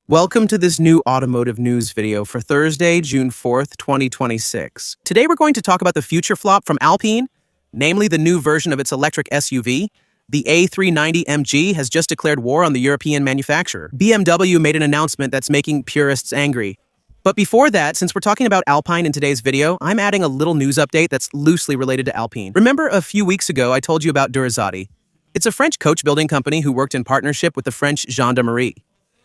Welcome to this new automotive news video for Thursday, June 4th, 2026. Today we're going to talk about the future flop from Alpine, namely the new version of its electric SUV. The A390 MG has just declared war on the European manufacturer. BMW made an announcement that's making purists angry. But before that, since we're talking about Alpine in today's video, I'm adding a little news update that's loosely related to Alpine. Remember a few weeks ago I told you about Durazzotti? It's a French coach-building company who worked in partnership with the French gendarmerie,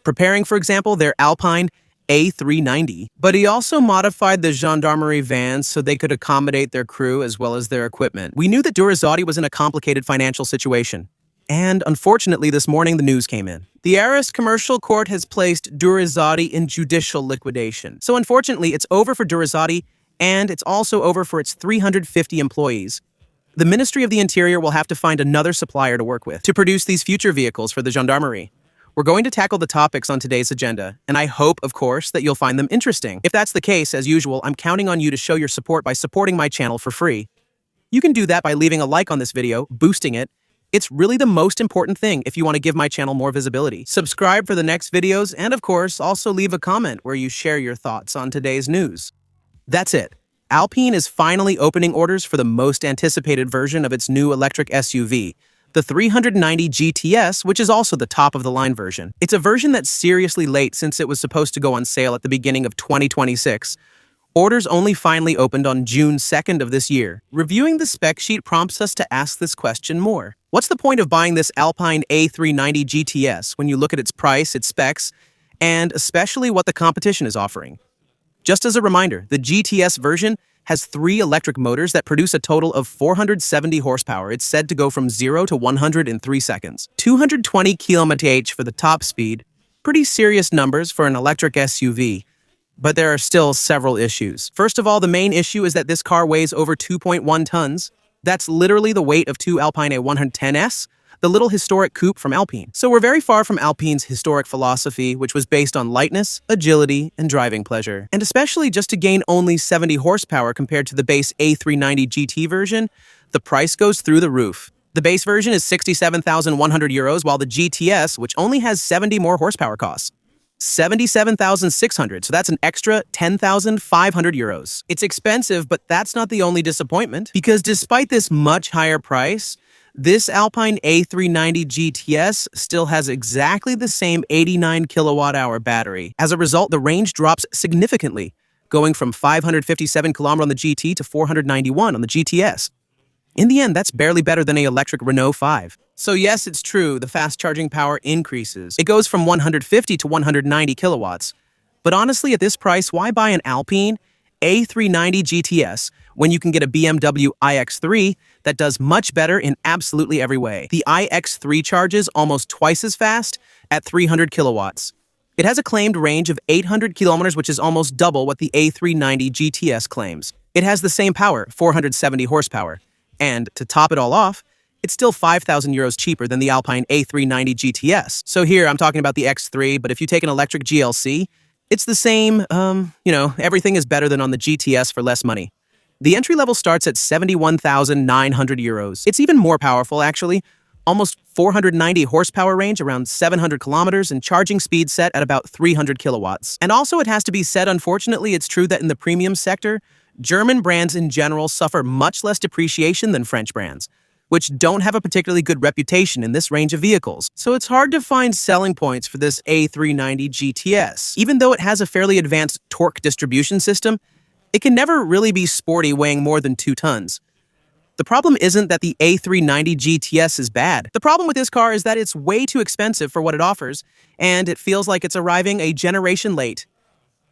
preparing, for example, their Alpine A390. But he also modified the gendarmerie vans so they could accommodate their crew as well as their equipment. We knew that Durazzotti was in a complicated financial situation. And unfortunately, this morning the news came in. The Arras Commercial Court has placed Durazzotti in judicial liquidation. So unfortunately, it's over for Durazzotti, and it's also over for its 350 employees. The Ministry of the Interior will have to find another supplier to work with to produce these future vehicles for the gendarmerie. We're going to tackle the topics on today's agenda, and I hope, of course, that you'll find them interesting. If that's the case, as usual, I'm counting on you to show your support by supporting my channel for free. You can do that by leaving a like on this video, boosting it. It's really the most important thing if you want to give my channel more visibility. Subscribe for the next videos, and of course, also leave a comment where you share your thoughts on today's news. That's it. Alpine is finally opening orders for the most anticipated version of its new electric SUV, the 390 GTS, which is also the top-of-the-line version. It's a version that's seriously late since it was supposed to go on sale at the beginning of 2026. Orders only finally opened on June 2nd of this year. Reviewing the spec sheet prompts us to ask this question more. What's the point of buying this Alpine A390 GTS when you look at its price, its specs, and especially what the competition is offering? Just as a reminder, the GTS version has 3 electric motors that produce a total of 470 horsepower. It's said to go from 0 to 100 in 3 seconds. 220 km/h for the top speed. Pretty serious numbers for an electric SUV. But there are still several issues. First of all, the main issue is that this car weighs over 2.1 tons. That's literally the weight of 2 Alpine A110s, the little historic coupe from Alpine. So we're very far from Alpine's historic philosophy, which was based on lightness, agility, and driving pleasure. And especially just to gain only 70 horsepower compared to the base A390 GT version, the price goes through the roof. The base version is 67,100 euros, while the GTS, which only has 70 more horsepower, costs 77,600, so that's an extra 10,500 euros. It's expensive, but that's not the only disappointment, because despite this much higher price, this Alpine A390 GTS still has exactly the same 89 kilowatt-hour battery. As a result, the range drops significantly, going from 557 km on the GT to 491 on the GTS. In the end, that's barely better than an electric Renault 5. So yes, it's true, the fast charging power increases. It goes from 150 to 190 kilowatts. But honestly, at this price, why buy an Alpine A390 GTS when you can get a BMW iX3 that does much better in absolutely every way? The iX3 charges almost twice as fast at 300 kilowatts. It has a claimed range of 800 kilometers, which is almost double what the A390 GTS claims. It has the same power, 470 horsepower. And to top it all off, it's still 5,000 euros cheaper than the Alpine A390 GTS. So here, I'm talking about the X3, but if you take an electric GLC, it's the same, everything is better than on the GTS for less money. The entry level starts at 71,900 euros. It's even more powerful, actually. Almost 490 horsepower range, around 700 kilometers, and charging speed set at about 300 kilowatts. And also, it has to be said, unfortunately, it's true that in the premium sector, German brands in general suffer much less depreciation than French brands, which don't have a particularly good reputation in this range of vehicles. So it's hard to find selling points for this A390 GTS. Even though it has a fairly advanced torque distribution system, it can never really be sporty, weighing more than 2 tons. The problem isn't that the A390 GTS is bad. The problem with this car is that it's way too expensive for what it offers, and it feels like it's arriving a generation late.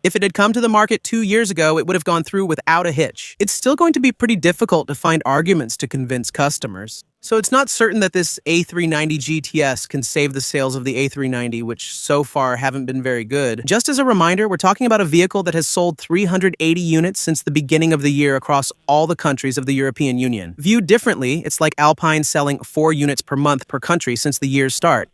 If it had come to the market 2 years ago, it would have gone through without a hitch. It's still going to be pretty difficult to find arguments to convince customers. So it's not certain that this A390 GTS can save the sales of the A390, which so far haven't been very good. Just as a reminder, we're talking about a vehicle that has sold 380 units since the beginning of the year across all the countries of the European Union. Viewed differently, it's like Alpine selling 4 units per month per country since the year's start.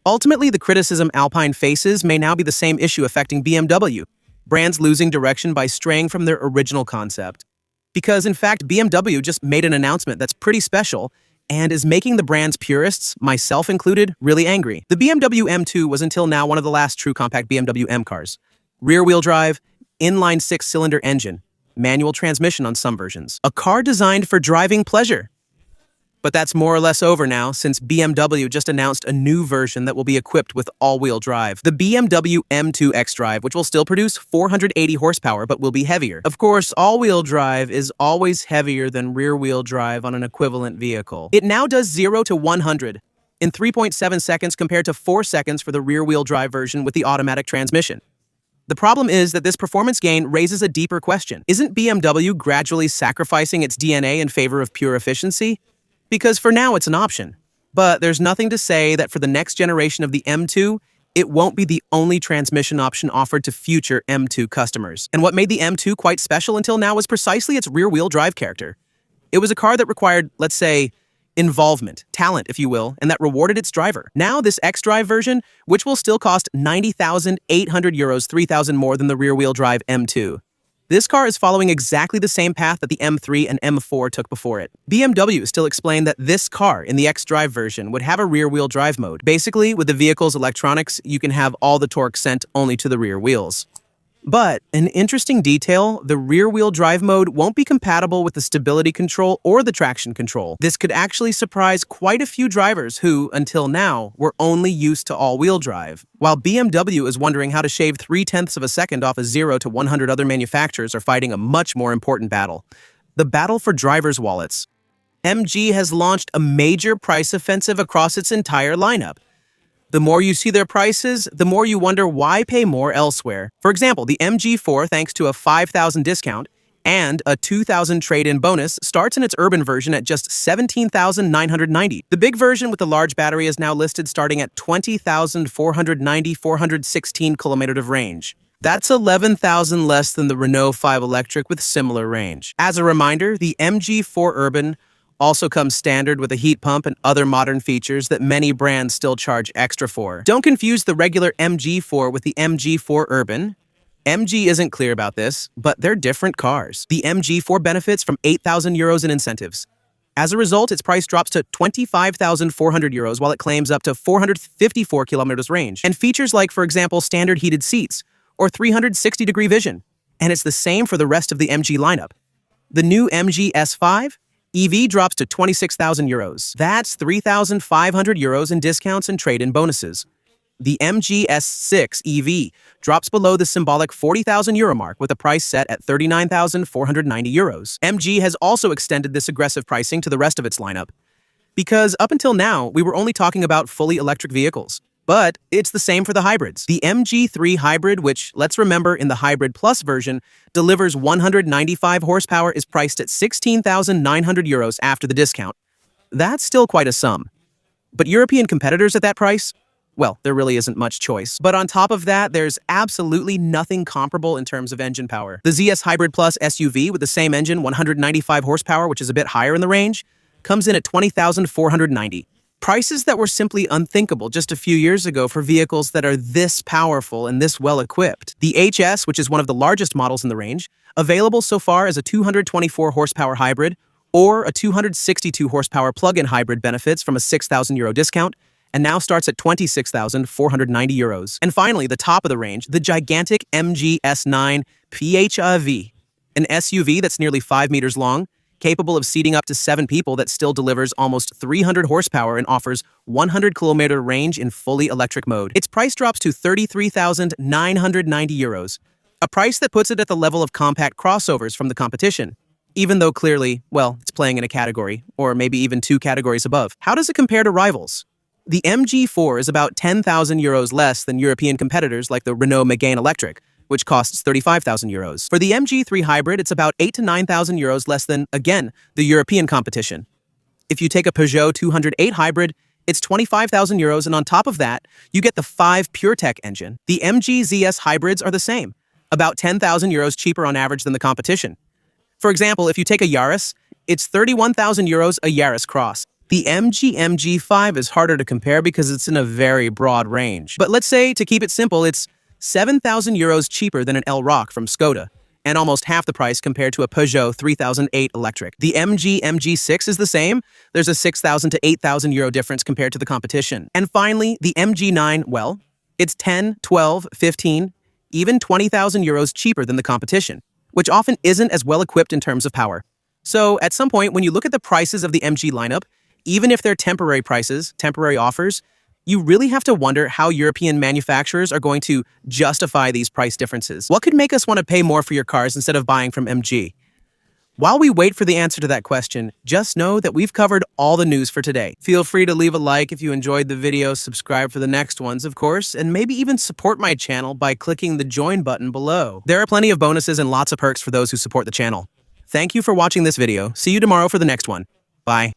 Ultimately, the criticism Alpine faces may now be the same issue affecting BMW, brands losing direction by straying from their original concept. Because, in fact, BMW just made an announcement that's pretty special and is making the brand's purists, myself included, really angry. The BMW M2 was until now one of the last true compact BMW M cars. Rear-wheel drive, inline six-cylinder engine, manual transmission on some versions. A car designed for driving pleasure. But that's more or less over now, since BMW just announced a new version that will be equipped with all-wheel drive. The BMW M2 xDrive, which will still produce 480 horsepower, but will be heavier. Of course, all-wheel drive is always heavier than rear-wheel drive on an equivalent vehicle. It now does 0 to 100 in 3.7 seconds compared to 4 seconds for the rear-wheel drive version with the automatic transmission. The problem is that this performance gain raises a deeper question. Isn't BMW gradually sacrificing its DNA in favor of pure efficiency? Because for now, it's an option. But there's nothing to say that for the next generation of the M2, it won't be the only transmission option offered to future M2 customers. And what made the M2 quite special until now was precisely its rear-wheel drive character. It was a car that required, let's say, involvement, talent, if you will, and that rewarded its driver. Now, this xDrive version, which will still cost 90,800 euros, 3,000 more than the rear-wheel drive M2. This car is following exactly the same path that the M3 and M4 took before it. BMW still explained that this car in the xDrive version would have a rear-wheel drive mode. Basically, with the vehicle's electronics, you can have all the torque sent only to the rear wheels. But an interesting detail, the rear-wheel drive mode won't be compatible with the stability control or the traction control. This could actually surprise quite a few drivers who, until now, were only used to all-wheel drive. While BMW is wondering how to shave 0.3 of a second off of 0 to 100, other manufacturers are fighting a much more important battle. The battle for drivers' wallets. MG has launched a major price offensive across its entire lineup. The more you see their prices, the more you wonder why pay more elsewhere. For example, the MG4, thanks to a 5,000 discount and a 2,000 trade-in bonus, starts in its urban version at just 17,990. The big version with the large battery is now listed starting at 20,490, 416 kilometers of range. That's 11,000 less than the Renault 5 Electric with similar range. As a reminder, the MG4 Urban also comes standard with a heat pump and other modern features that many brands still charge extra for. Don't confuse the regular MG4 with the MG4 Urban. MG isn't clear about this, but they're different cars. The MG4 benefits from 8,000 euros in incentives. As a result, its price drops to 25,400 euros while it claims up to 454 kilometers range, and features like, for example, standard heated seats or 360-degree vision. And it's the same for the rest of the MG lineup. The new MG S5 EV drops to 26,000 euros. That's 3,500 euros in discounts and trade-in bonuses. The MG S6 EV drops below the symbolic 40,000 euro mark with a price set at 39,490 euros. MG has also extended this aggressive pricing to the rest of its lineup. Because up until now, we were only talking about fully electric vehicles. But it's the same for the hybrids. The MG3 Hybrid, which, let's remember, in the Hybrid Plus version, delivers 195 horsepower, is priced at 16,900 euros after the discount. That's still quite a sum. But European competitors at that price? Well, there really isn't much choice. But on top of that, there's absolutely nothing comparable in terms of engine power. The ZS Hybrid Plus SUV with the same engine, 195 horsepower, which is a bit higher in the range, comes in at 20,490. Prices that were simply unthinkable just a few years ago for vehicles that are this powerful and this well-equipped. The HS, which is one of the largest models in the range, available so far as a 224 horsepower hybrid or a 262 horsepower plug-in hybrid, benefits from a 6,000 euro discount and now starts at 26,490 euros. And finally, the top of the range, the gigantic MG S9 PHEV, an SUV that's nearly 5 meters long, capable of seating up to 7 people, that still delivers almost 300 horsepower and offers 100-kilometer range in fully electric mode. Its price drops to 33,990 euros, a price that puts it at the level of compact crossovers from the competition, even though clearly, well, it's playing in a category, or maybe even 2 categories above. How does it compare to rivals? The MG4 is about 10,000 euros less than European competitors like the Renault Megane Electric, which costs 35,000 euros. For the MG3 Hybrid, it's about 8,000 to 9,000 euros less than, again, the European competition. If you take a Peugeot 208 Hybrid, it's 25,000 euros, and on top of that, you get the 5 PureTech engine. The MG ZS Hybrids are the same, about 10,000 euros cheaper on average than the competition. For example, if you take a Yaris, it's 31,000 euros a Yaris Cross. The MG MG5 is harder to compare because it's in a very broad range. But let's say, to keep it simple, it's 7,000 euros cheaper than an L-Rock from Skoda, and almost half the price compared to a Peugeot 3008 electric. The MG MG6 is the same. There's a 6,000 to 8,000 euro difference compared to the competition. And finally, the MG9, well, it's 10, 12, 15, even 20,000 euros cheaper than the competition, which often isn't as well equipped in terms of power. So at some point, when you look at the prices of the MG lineup, even if they're temporary prices, temporary offers, you really have to wonder how European manufacturers are going to justify these price differences. What could make us want to pay more for your cars instead of buying from MG? While we wait for the answer to that question, just know that we've covered all the news for today. Feel free to leave a like if you enjoyed the video, subscribe for the next ones, of course, and maybe even support my channel by clicking the join button below. There are plenty of bonuses and lots of perks for those who support the channel. Thank you for watching this video. See you tomorrow for the next one. Bye.